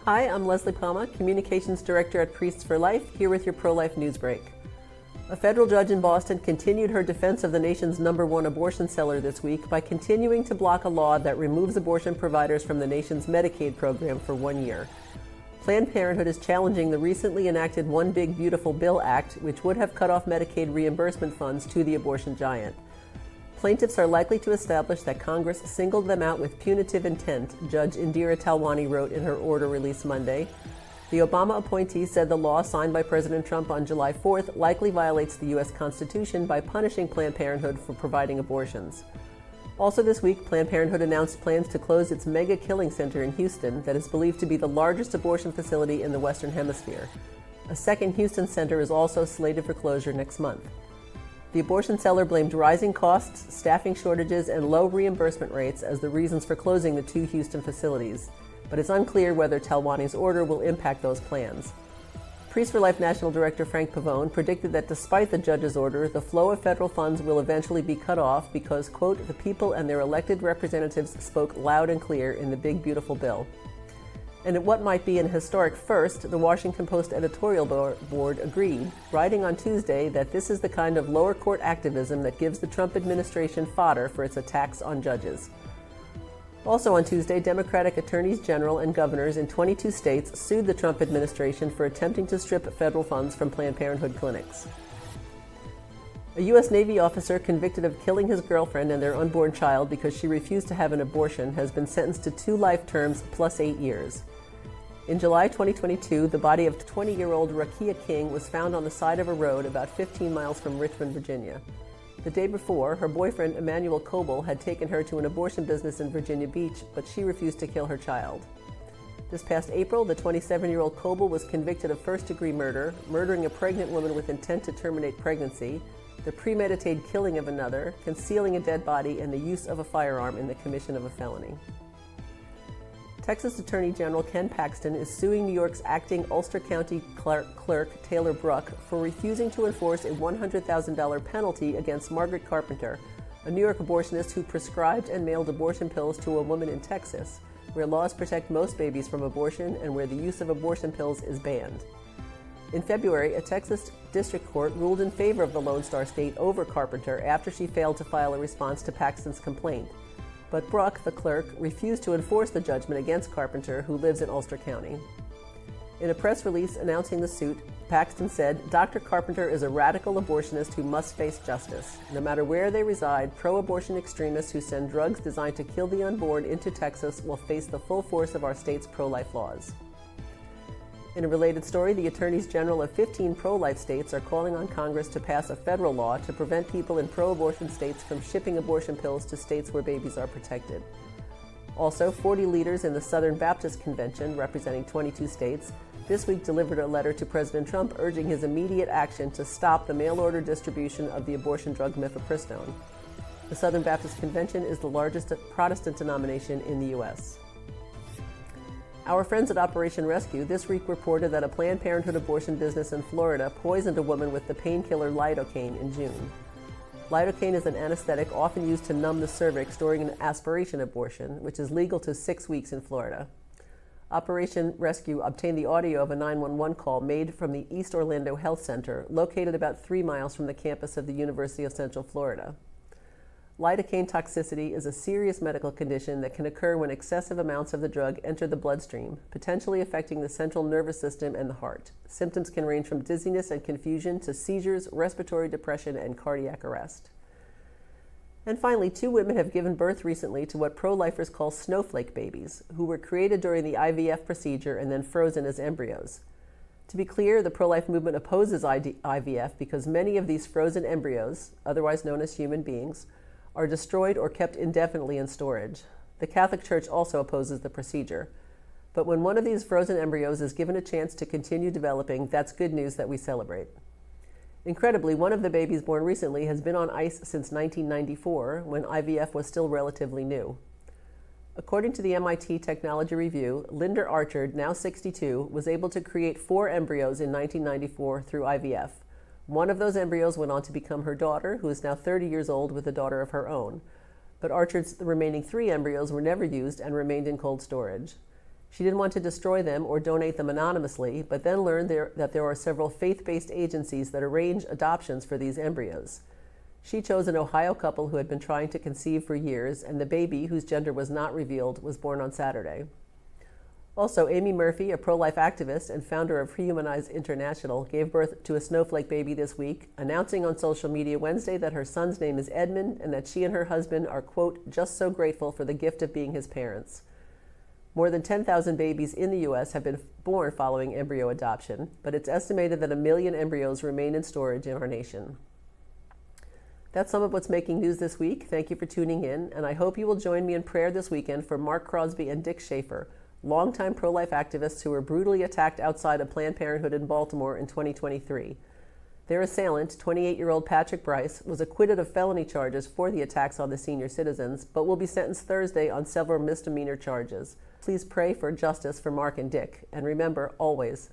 Hi, I'm Leslie Palma, Communications Director at Priests for Life, here with your pro-life news break. A federal judge in Boston continued her defense of the nation's #1 abortion seller this week by continuing to block a law that removes abortion providers from the nation's Medicaid program for 1 year. Planned Parenthood is challenging the recently enacted One Big Beautiful Bill Act, which would have cut off Medicaid reimbursement funds to the abortion giant. Plaintiffs are likely to establish that Congress singled them out with punitive intent, Judge Indira Talwani wrote in her order released Monday. The Obama appointee said the law signed by President Trump on July 4th likely violates the U.S. Constitution by punishing Planned Parenthood for providing abortions. Also this week, Planned Parenthood announced plans to close its mega killing center in Houston that is believed to be the largest abortion facility in the Western Hemisphere. A second Houston center is also slated for closure next month. The abortion seller blamed rising costs, staffing shortages, and low reimbursement rates as the reasons for closing the 2 Houston facilities, but it's unclear whether Talwani's order will impact those plans. Priests for Life National Director Frank Pavone predicted that despite the judge's order, the flow of federal funds will eventually be cut off because, quote, the people and their elected representatives spoke loud and clear in the big beautiful bill. And at what might be an historic first, the Washington Post editorial board agreed, writing on Tuesday that this is the kind of lower court activism that gives the Trump administration fodder for its attacks on judges. Also on Tuesday, Democratic attorneys general and governors in 22 states sued the Trump administration for attempting to strip federal funds from Planned Parenthood clinics. A U.S. Navy officer convicted of killing his girlfriend and their unborn child because she refused to have an abortion has been sentenced to 2 life terms plus 8 years. In July 2022, the body of 20-year-old Rakia King was found on the side of a road about 15 miles from Richmond, Virginia. The day before, her boyfriend, Emmanuel Coble, had taken her to an abortion business in Virginia Beach, but she refused to kill her child. This past April, the 27-year-old Coble was convicted of first-degree murder, murdering a pregnant woman with intent to terminate pregnancy, the premeditated killing of another, concealing a dead body, and the use of a firearm in the commission of a felony. Texas Attorney General Ken Paxton is suing New York's acting Ulster County Clerk Taylor Bruck for refusing to enforce a $100,000 penalty against Margaret Carpenter, a New York abortionist who prescribed and mailed abortion pills to a woman in Texas, where laws protect most babies from abortion and where the use of abortion pills is banned. In February, a Texas district court ruled in favor of the Lone Star State over Carpenter after she failed to file a response to Paxton's complaint. But Bruck, the clerk, refused to enforce the judgment against Carpenter, who lives in Ulster County. In a press release announcing the suit, Paxton said, Dr. Carpenter is a radical abortionist who must face justice. No matter where they reside, pro-abortion extremists who send drugs designed to kill the unborn into Texas will face the full force of our state's pro-life laws. In a related story, the attorneys general of 15 pro-life states are calling on Congress to pass a federal law to prevent people in pro-abortion states from shipping abortion pills to states where babies are protected. Also, 40 leaders in the Southern Baptist Convention, representing 22 states, this week delivered a letter to President Trump urging his immediate action to stop the mail-order distribution of the abortion drug mifepristone. The Southern Baptist Convention is the largest Protestant denomination in the U.S. Our friends at Operation Rescue this week reported that a Planned Parenthood abortion business in Florida poisoned a woman with the painkiller lidocaine in June. Lidocaine is an anesthetic often used to numb the cervix during an aspiration abortion, which is legal to 6 weeks in Florida. Operation Rescue obtained the audio of a 911 call made from the East Orlando Health Center, located about 3 miles from the campus of the University of Central Florida. Lidocaine toxicity is a serious medical condition that can occur when excessive amounts of the drug enter the bloodstream, potentially affecting the central nervous system and the heart. Symptoms can range from dizziness and confusion to seizures, respiratory depression, and cardiac arrest. And finally, 2 women have given birth recently to what pro-lifers call snowflake babies, who were created during the IVF procedure and then frozen as embryos. To be clear, the pro-life movement opposes IVF because many of these frozen embryos, otherwise known as human beings, are destroyed or kept indefinitely in storage. The Catholic Church also opposes the procedure. But when one of these frozen embryos is given a chance to continue developing, that's good news that we celebrate. Incredibly, one of the babies born recently has been on ice since 1994, when IVF was still relatively new. According to the MIT Technology Review, Linda Archard, now 62, was able to create 4 embryos in 1994 through IVF. One of those embryos went on to become her daughter, who is now 30 years old with a daughter of her own. But Archard's remaining 3 embryos were never used and remained in cold storage. She didn't want to destroy them or donate them anonymously, but then learned that there are several faith-based agencies that arrange adoptions for these embryos. She chose an Ohio couple who had been trying to conceive for years, and the baby, whose gender was not revealed, was born on Saturday. Also, Amy Murphy, a pro-life activist and founder of Rehumanize International, gave birth to a snowflake baby this week, announcing on social media Wednesday that her son's name is Edmund and that she and her husband are, quote, just so grateful for the gift of being his parents. More than 10,000 babies in the U.S. have been born following embryo adoption, but it's estimated that 1 million embryos remain in storage in our nation. That's some of what's making news this week. Thank you for tuning in, and I hope you will join me in prayer this weekend for Mark Crosby and Dick Schaefer, longtime pro-life activists who were brutally attacked outside of Planned Parenthood in Baltimore in 2023. Their assailant, 28-year-old Patrick Bryce, was acquitted of felony charges for the attacks on the senior citizens, but will be sentenced Thursday on several misdemeanor charges. Please pray for justice for Mark and Dick, and remember, always,